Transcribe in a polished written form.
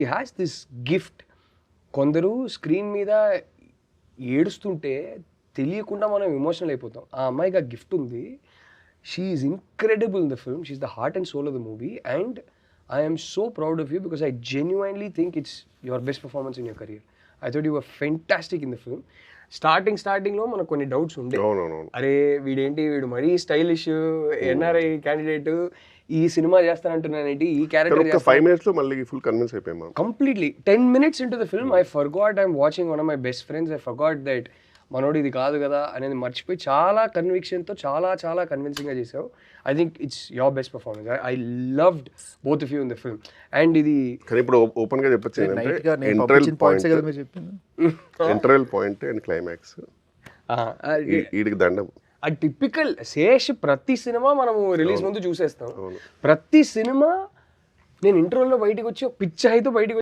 He has this gift. కొందరు screen మీద ఏడుస్తుంటే తెలియకుండా మనం ఎమోషనల్ అయిపోతాం. ఆ అమ్మాయికి ఆ గిఫ్ట్ ఉంది. She is incredible in the film. She is the heart and soul of the movie. And I am so proud of you because I genuinely think it's your best performance in your career. I thought you were fantastic in the film. స్టార్టింగ్లో మనకు కొన్ని doubts ఉండే. అరే వీడు మరీ stylish NRI candidate, ఈ cinema చేస్తానంటున్నానేంటి, ఈ character 5 minutes లో మళ్ళీ ఫుల్ కన్విన్స్ అయిపోయాం. Completely 10 minutes into the film I forgot I'm watching one of my best friends. I forgot that మనోడు ఇది కాదు కదా అనేది మర్చిపోయి చాలా కన్విక్షన్తో చాలా కన్విన్సింగ్గా చేసావు. I think it's your best performance. I loved both of you in the film. And ఇది కానీ ఇప్పుడు ఓపెన్ గా చెప్పొచ్చు ఏంటంటే ఇంటర్వెల్ పాయింట్ అండ్ క్లైమాక్స్ వీడికి దండం. ఆ టిపికల్ శేష్ ప్రతి సినిమా మనము రిలీజ్ ముందు చూసేస్తాం. ప్రతి సినిమా నేను ఇంటర్వెల్లో బయటకు వచ్చి పిచ్చి అయితే బయటకు